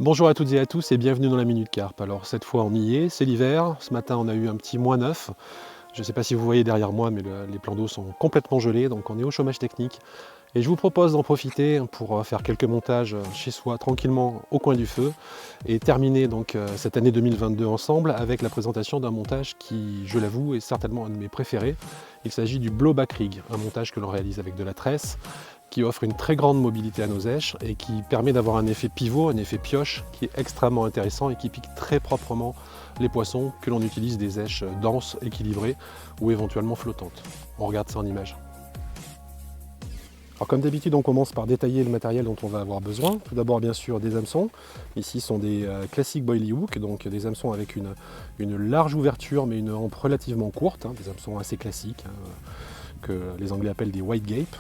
Bonjour à toutes et à tous et bienvenue dans la Minute Carpe. Alors cette fois on y est, c'est l'hiver, ce matin on a eu un petit -9. Je ne sais pas si vous voyez derrière moi mais les plans d'eau sont complètement gelés donc on est au chômage technique. Et je vous propose d'en profiter pour faire quelques montages chez soi tranquillement au coin du feu et terminer donc cette année 2022 ensemble avec la présentation d'un montage qui, je l'avoue, est certainement un de mes préférés. Il s'agit du blowback rig, un montage que l'on réalise avec de la tresse, qui offre une très grande mobilité à nos éches et qui permet d'avoir un effet pivot, un effet pioche qui est extrêmement intéressant et qui pique très proprement les poissons que l'on utilise des éches denses, équilibrées ou éventuellement flottantes. On regarde ça en image. Alors comme d'habitude, on commence par détailler le matériel dont on va avoir besoin. Tout d'abord, bien sûr, des hameçons. Ici sont des classiques boilie hook, donc des hameçons avec une large ouverture mais une hampe relativement courte, des hameçons assez classiques, que les Anglais appellent des white gape.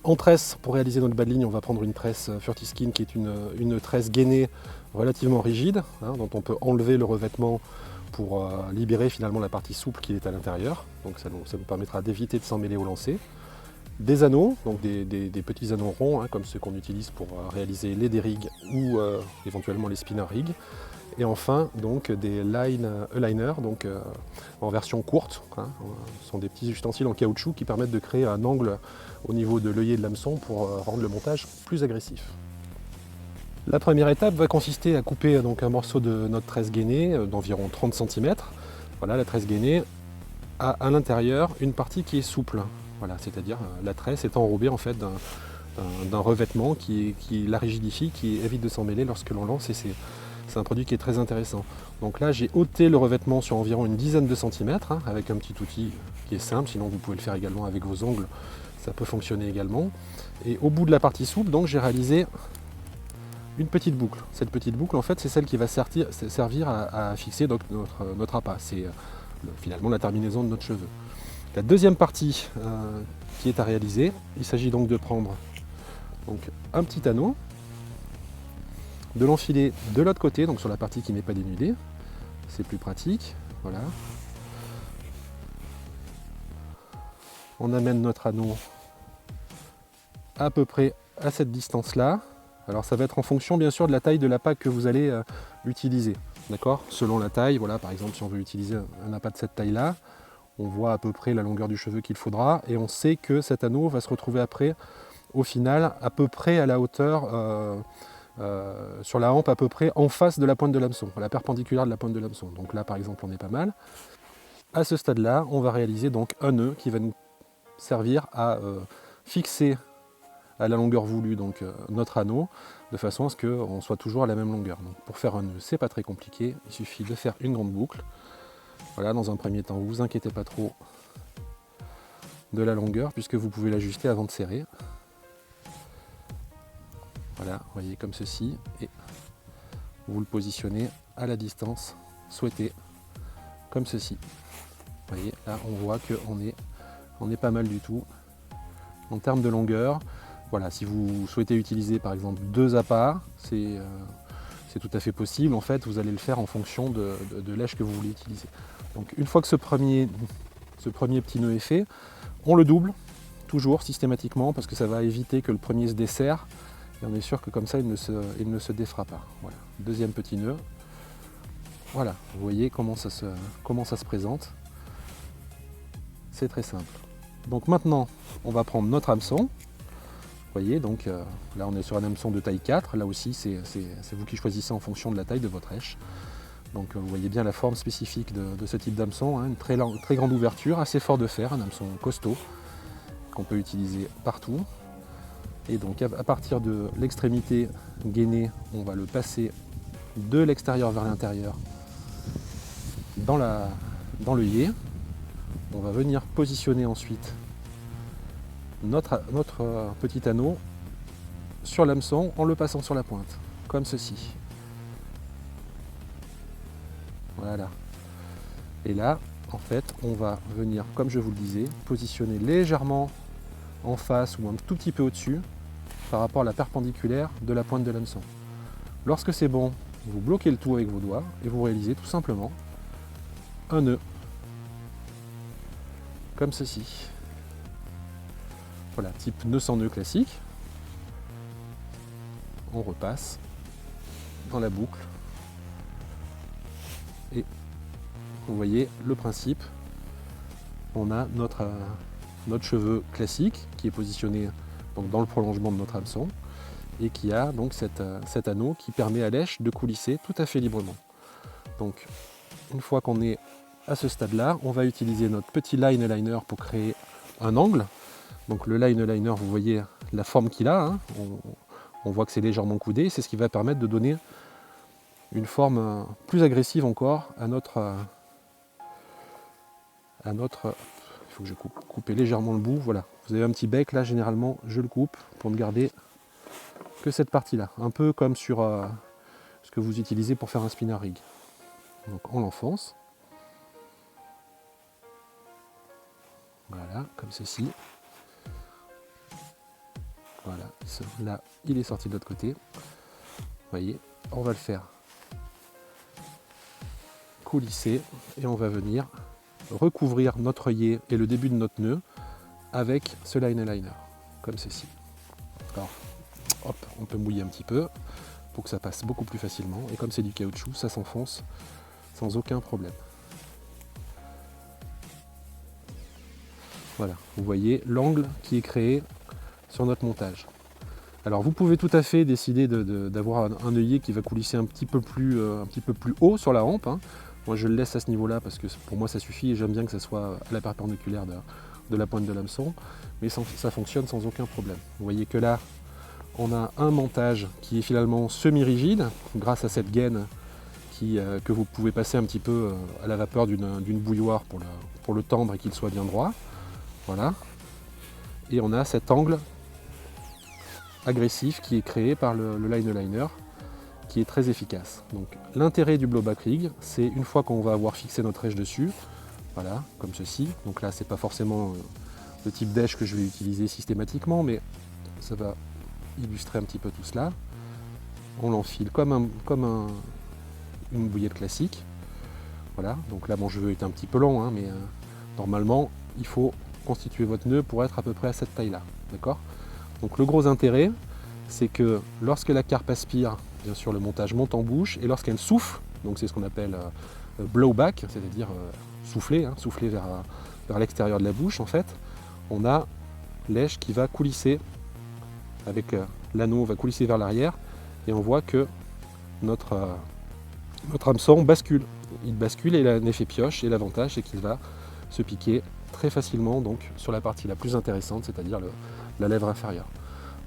En tresse, pour réaliser notre bas de ligne, on va prendre une tresse Furtiskin qui est une tresse gainée relativement rigide, dont on peut enlever le revêtement pour libérer finalement la partie souple qui est à l'intérieur. Donc ça nous permettra d'éviter de s'emmêler au lancer. Des anneaux, donc des petits anneaux ronds, comme ceux qu'on utilise pour réaliser les dérigs ou éventuellement les spinner rigs. Et enfin, donc des aligners, donc en version courte. Ce sont des petits ustensiles en caoutchouc qui permettent de créer un angle au niveau de l'œillet de l'hameçon pour rendre le montage plus agressif. La première étape va consister à couper donc un morceau de notre tresse gainée d'environ 30 cm. Voilà, la tresse gainée a à l'intérieur une partie qui est souple. Voilà, c'est-à-dire la tresse est enrobée en fait d'un revêtement qui la rigidifie, qui évite de s'en mêler lorsque l'on lance, et c'est un produit qui est très intéressant. Donc là, j'ai ôté le revêtement sur environ une dizaine de centimètres, avec un petit outil qui est simple, sinon vous pouvez le faire également avec vos ongles, ça peut fonctionner également. Et au bout de la partie souple, donc j'ai réalisé une petite boucle. Cette petite boucle, en fait, c'est celle qui va servir à fixer donc notre appât. C'est finalement la terminaison de notre cheveu. La deuxième partie qui est à réaliser, il s'agit donc de prendre un petit anneau, de l'enfiler de l'autre côté, donc sur la partie qui n'est pas dénudée, c'est plus pratique, voilà. On amène notre anneau à peu près à cette distance-là. Alors ça va être en fonction bien sûr de la taille de l'appât que vous allez utiliser, d'accord? Selon la taille, voilà, par exemple si on veut utiliser un appât de cette taille-là, on voit à peu près la longueur du cheveu qu'il faudra et on sait que cet anneau va se retrouver après, au final, à peu près à la hauteur, sur la hampe à peu près en face de la pointe de l'hameçon, à la perpendiculaire de la pointe de l'hameçon. Donc là par exemple on est pas mal. À ce stade-là, on va réaliser donc un nœud qui va nous servir à fixer à la longueur voulue donc notre anneau, de façon à ce qu'on soit toujours à la même longueur. Donc pour faire un nœud, c'est pas très compliqué, il suffit de faire une grande boucle. Voilà, dans un premier temps, vous inquiétez pas trop de la longueur, puisque vous pouvez l'ajuster avant de serrer. Voilà, vous voyez, comme ceci, et vous le positionnez à la distance souhaitée, comme ceci. Vous voyez, là on voit qu'on est pas mal du tout. En termes de longueur, voilà, si vous souhaitez utiliser par exemple 2 appâts, c'est tout à fait possible. En fait, vous allez le faire en fonction de l'èche que vous voulez utiliser. Donc une fois que ce premier petit nœud est fait, on le double, toujours systématiquement, parce que ça va éviter que le premier se desserre. Et on est sûr que comme ça, il ne se défera pas. Voilà. Deuxième petit nœud. Voilà, vous voyez comment ça se présente. C'est très simple. Donc maintenant, on va prendre notre hameçon. Vous voyez, donc là on est sur un hameçon de taille 4. Là aussi, c'est vous qui choisissez en fonction de la taille de votre èche. Donc vous voyez bien la forme spécifique de ce type d'hameçon, une très grande ouverture, assez fort de fer, un hameçon costaud qu'on peut utiliser partout. Et donc à partir de l'extrémité gainée, on va le passer de l'extérieur vers l'intérieur dans l'œillet. On va venir positionner ensuite notre petit anneau sur l'hameçon en le passant sur la pointe, comme ceci. Voilà. Et là, en fait, on va venir, comme je vous le disais, positionner légèrement en face ou un tout petit peu au-dessus par rapport à la perpendiculaire de la pointe de l'hameçon. Lorsque c'est bon, vous bloquez le tout avec vos doigts et vous réalisez tout simplement un nœud, comme ceci. Voilà, type nœud sans nœud classique. On repasse dans la boucle. Et vous voyez le principe. On a notre cheveu classique qui est positionné donc, dans le prolongement de notre hameçon et qui a donc cet anneau qui permet à l'èche de coulisser tout à fait librement. Donc une fois qu'on est à ce stade-là, on va utiliser notre petit line liner pour créer un angle. Donc le line liner, vous voyez la forme qu'il a, hein. On voit que c'est légèrement coudé, c'est ce qui va permettre de donner une forme plus agressive encore à notre il faut que je coupe légèrement le bout, voilà. Vous avez un petit bec, là généralement je le coupe pour ne garder que cette partie-là, un peu comme sur ce que vous utilisez pour faire un spinner rig. Donc on l'enfonce. Voilà, comme ceci. Voilà, là il est sorti de l'autre côté. Vous voyez, on va le faire coulisser et on va venir recouvrir notre œillet et le début de notre nœud avec ce line liner, comme ceci. Alors, hop, on peut mouiller un petit peu pour que ça passe beaucoup plus facilement. Et comme c'est du caoutchouc, ça s'enfonce sans aucun problème. Voilà, vous voyez l'angle qui est créé sur notre montage. Alors vous pouvez tout à fait décider d'avoir un œillet qui va coulisser un petit peu plus haut sur la hampe, hein. Moi je le laisse à ce niveau-là parce que pour moi ça suffit et j'aime bien que ça soit à la perpendiculaire de la pointe de l'hameçon, mais ça fonctionne sans aucun problème. Vous voyez que là, on a un montage qui est finalement semi-rigide grâce à cette gaine que vous pouvez passer un petit peu à la vapeur d'une bouilloire pour le tendre et qu'il soit bien droit. Voilà. Et on a cet angle agressif qui est créé par le line liner qui est très efficace. Donc l'intérêt du blowback rig, c'est une fois qu'on va avoir fixé notre èche dessus, voilà, comme ceci. Donc là, c'est pas forcément le type d'èche que je vais utiliser systématiquement, mais ça va illustrer un petit peu tout cela. On l'enfile comme une bouillette classique. Voilà, donc là mon jeu est un petit peu long, hein, mais normalement il faut constituer votre nœud pour être à peu près à cette taille là, d'accord? Donc le gros intérêt, c'est que lorsque la carpe aspire, bien sûr le montage monte en bouche, et lorsqu'elle souffle, donc c'est ce qu'on appelle blowback, c'est-à-dire souffler, hein, souffler vers l'extérieur de la bouche en fait, on a l'èche qui va coulisser avec l'anneau va coulisser vers l'arrière et on voit que notre hameçon bascule. Il bascule et il a un effet pioche et l'avantage c'est qu'il va se piquer très facilement donc sur la partie la plus intéressante, c'est-à-dire la lèvre inférieure.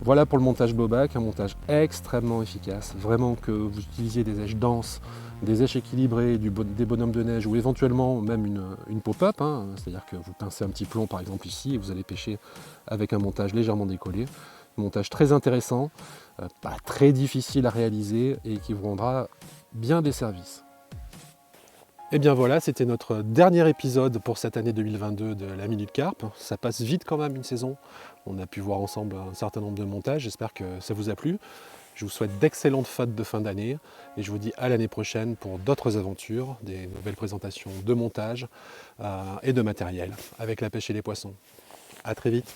Voilà pour le montage blowback, un montage extrêmement efficace, vraiment que vous utilisiez des èches denses, des èches équilibrées, des bonhommes de neige ou éventuellement même une pop-up, hein, c'est-à-dire que vous pincez un petit plomb par exemple ici et vous allez pêcher avec un montage légèrement décollé. Un montage très intéressant, pas très difficile à réaliser et qui vous rendra bien des services. Et bien voilà, c'était notre dernier épisode pour cette année 2022 de la Minute Carpe. Ça passe vite quand même une saison. On a pu voir ensemble un certain nombre de montages, j'espère que ça vous a plu. Je vous souhaite d'excellentes fêtes de fin d'année et je vous dis à l'année prochaine pour d'autres aventures, des nouvelles présentations de montage et de matériel avec la pêche et les poissons. À très vite.